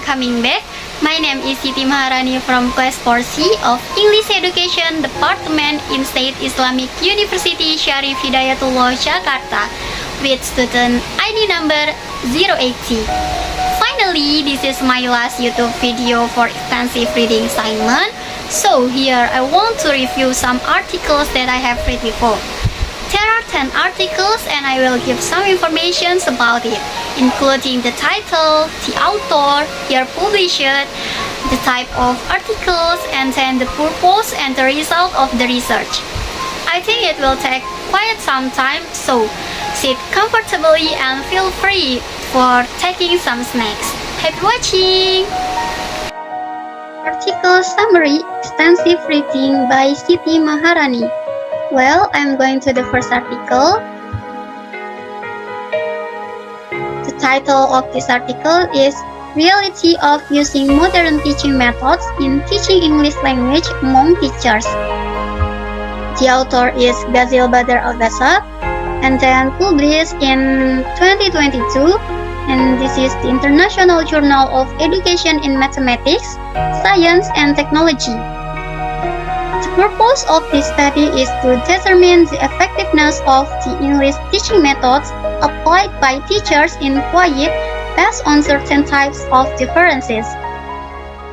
coming back. My name is Siti Maharani from Class 4C of English Education Department in State Islamic University Syarif Hidayatullah Jakarta with student ID number 080. Finally, this is my last YouTube video for extensive reading assignment. So here I want to review some articles that I have read before. There are 10 articles and I will give some information about it, including the title, the author, year published, the type of articles, and then the purpose and the result of the research. I think it will take quite some time, so sit comfortably and feel free for taking some snacks. Happy watching! Article Summary, Extensive Reading by Siti Maharani. Well, I'm going to the first article. The title of this article is Reality of Using Modern Teaching Methods in Teaching English Language Among Teachers. The author is Ghazil Badr Al-Ghazab and then published in 2022, and this is the International Journal of Education in Mathematics, Science and Technology. The purpose of this study is to determine the effectiveness of the English teaching methods applied by teachers in quiet based on certain types of differences.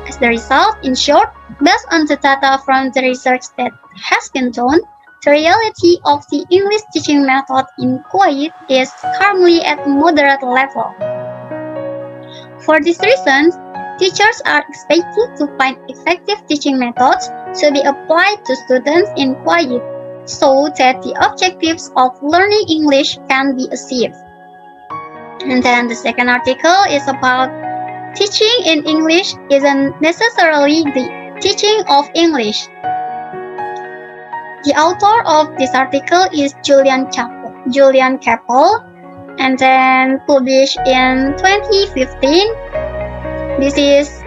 As the result, in short, based on the data from the research that has been done, the reality of the English teaching method in quiet is currently at moderate level. For this reason, teachers are expected to find effective teaching methods to be applied to students in quiet so that the objectives of learning English can be achieved. And then the second article is about teaching in English isn't necessarily the teaching of English. The author of this article is Julian Capel, and then published in 2015. This is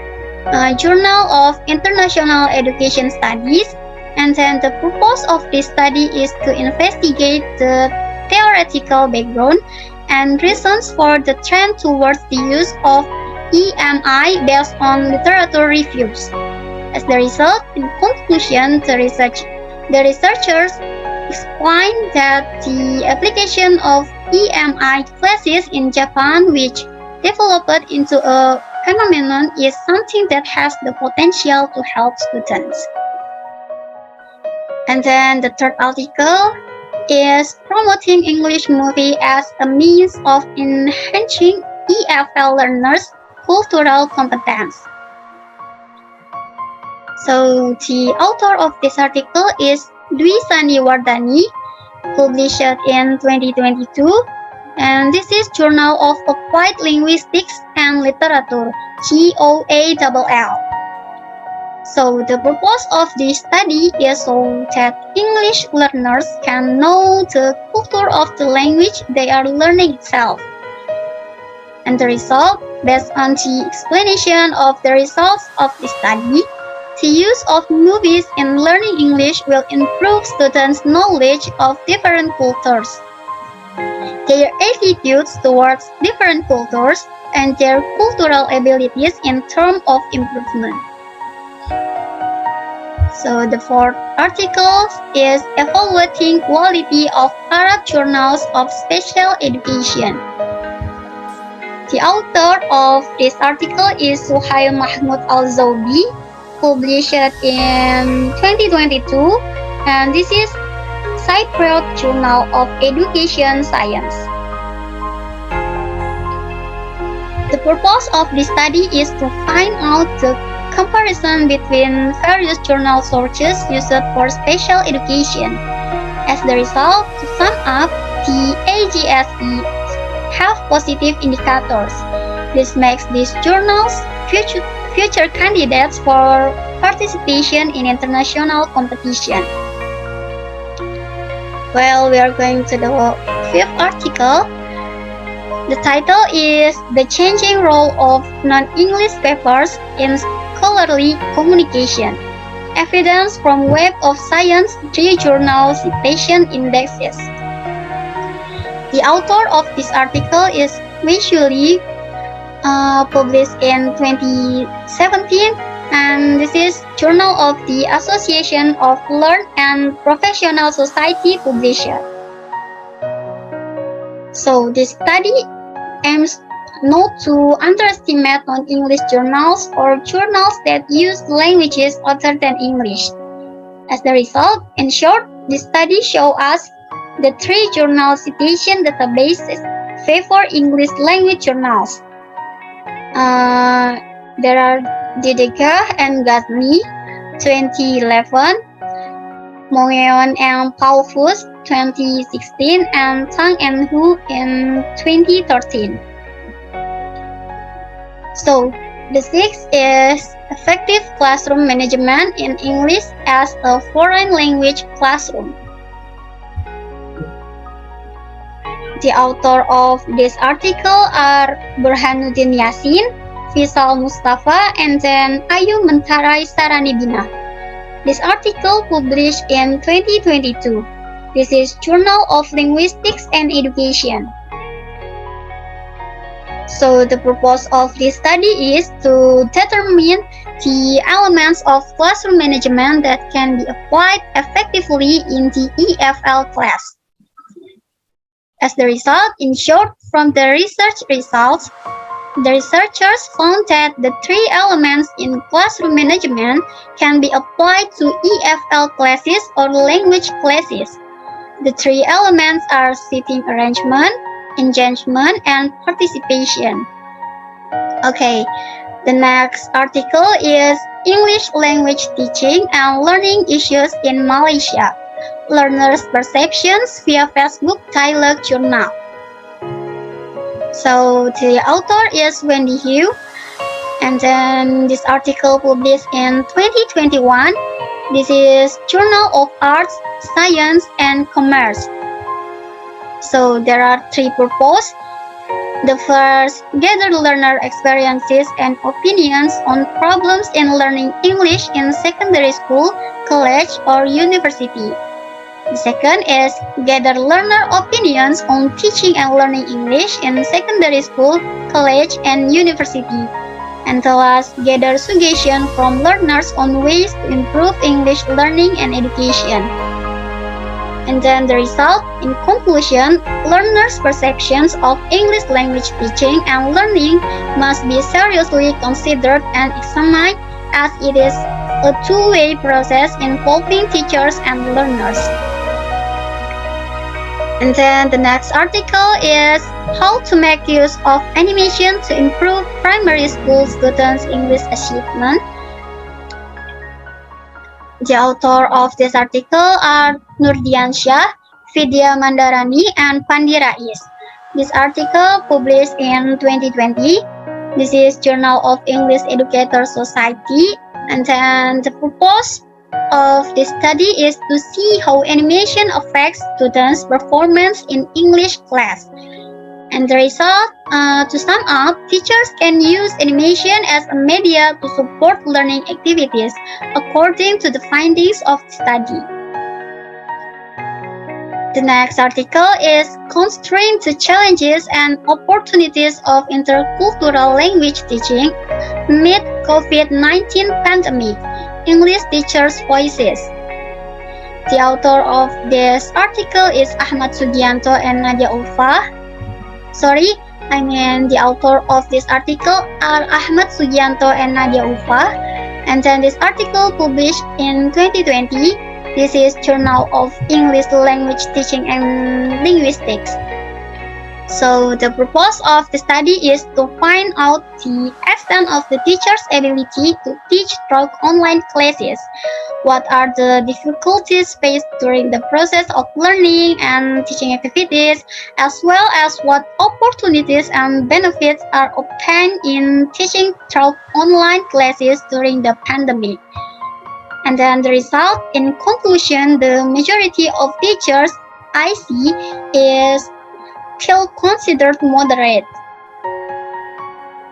a Journal of International Education Studies, and then the purpose of this study is to investigate the theoretical background and reasons for the trend towards the use of EMI based on literature reviews. As the result, in conclusion, the researchers explain that the application of EMI classes in Japan, which developed into a phenomenon, is something that has the potential to help students. And then the third article is promoting English movie as a means of enhancing EFL learners' cultural competence. So the author of this article is Dwi Sandiwardani, published in 2022. And this is Journal of Applied Linguistics and Literature, JOALL. So the purpose of this study is so that English learners can know the culture of the language they are learning itself. And the result, based on the explanation of the results of the study, the use of movies in learning English will improve students' knowledge of different cultures, their attitudes towards different cultures, and their cultural abilities in terms of improvement. So the fourth article is Evaluating Quality of Arab Journals of Special Education. The author of this article is Suhail Mahmud Al-Zawbi, published in 2022, and this is Cypriot Journal of Education Science. The purpose of this study is to find out the comparison between various journal sources used for special education. As the result, to sum up, the AGSE have positive indicators. This makes these journals future candidates for participation in international competition. Well, we are going to the fifth article. The title is The Changing Role of Non-English Papers in Scholarly Communication. Evidence from Web of Science 3 Journal Citation Indexes. The author of this article is Wei Shuli, published in 2017, and this is Journal of the Association of Learned and Professional Society Publisher. So this study aims not to underestimate non-English journals or journals that use languages other than English. As the result, in short, this study shows us the 3 journal citation databases favor English language journals. There are Dedeker and Ghazni, 2011, Moeon and Paul Fuss, 2016, and Tang and Hu in 2013. So, the 6th is effective classroom management in English as a foreign language classroom. The author of this article are Burhanuddin Yassin, Faisal Mustafa, and then Ayu Mentarai Saranibina. This article published in 2022. This is Journal of Linguistics and Education. So the purpose of this study is to determine the elements of classroom management that can be applied effectively in the EFL class. As the result, in short, from the research results, the researchers found that the 3 elements in classroom management can be applied to EFL classes or language classes. The 3 elements are seating arrangement, engagement, and participation. Okay, the next article is English language teaching and learning issues in Malaysia. Learners' perceptions via Facebook Dialogue Journal. So the author is Wendy Hu, and then this article published in 2021. This is Journal of Arts, Science, and Commerce. So there are 3 purposes. The first, gather learner experiences and opinions on problems in learning English in secondary school, college, or university. The second is gather learner opinions on teaching and learning English in secondary school, college, and university. And the last, gather suggestions from learners on ways to improve English learning and education. And then the result, in conclusion, learners' perceptions of English language teaching and learning must be seriously considered and examined, as it is a two-way process involving teachers and learners. And then the next article is how to make use of animation to improve primary school students' English achievement. The author of this article are Nurdian Shah, Vidya Mandarani, and Pandi Rais. This article published in 2020. This is Journal of English Educators Society, and then the purpose of this study is to see how animation affects students' performance in English class. And the result, to sum up, teachers can use animation as a media to support learning activities according to the findings of the study. The next article is Constraints to Challenges and Opportunities of Intercultural Language Teaching Amid COVID-19 Pandemic, English Teachers' Voices. The author of this article is Ahmad Sugianto and Nadia Ulfa. The author of this article are Ahmad Sugianto and Nadia Ulfa. And then this article published in 2020. This is Journal of English Language Teaching and Linguistics. So the purpose of the study is to find out the extent of the teacher's ability to teach through online classes. What are the difficulties faced during the process of learning and teaching activities, as well as what opportunities and benefits are obtained in teaching through online classes during the pandemic. And then the result, in conclusion, the majority of teachers I see is still considered moderate.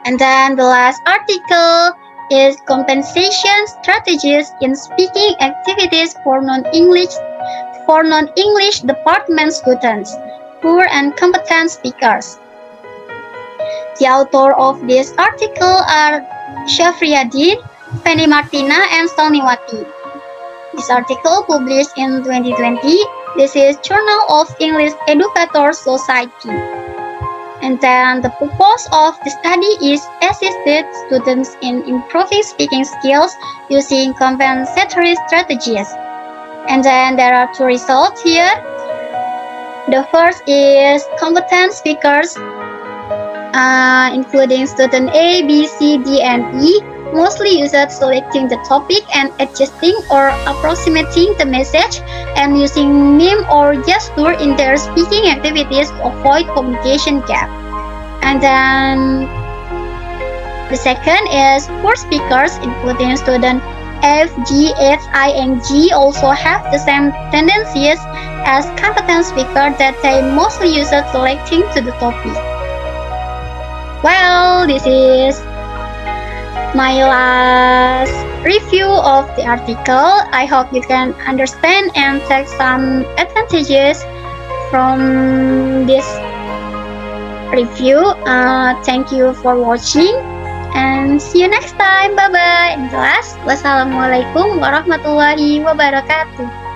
And then the last article is compensation strategies in speaking activities for non-English department students, poor and competent speakers. The author of this article are Shafriadin, Penny Martina, and Stalniwati. This article published in 2020. This is Journal of English Educators Society. And then the purpose of the study is assisted students in improving speaking skills using compensatory strategies. And then there are two results here. The first is competent speakers, including student A, B, C, D, and E, mostly used selecting the topic and adjusting or approximating the message and using meme or gesture in their speaking activities to avoid communication gap. And then the second is poor speakers, including student F, G, H, I, and G, also have the same tendencies as competent speakers that they mostly use selecting to the topic. Well, this is my last review of the article. I hope you can understand and take some advantages from this review. Thank you for watching and see you next time. Bye bye. And last, wassalamualaikum warahmatullahi wabarakatuh.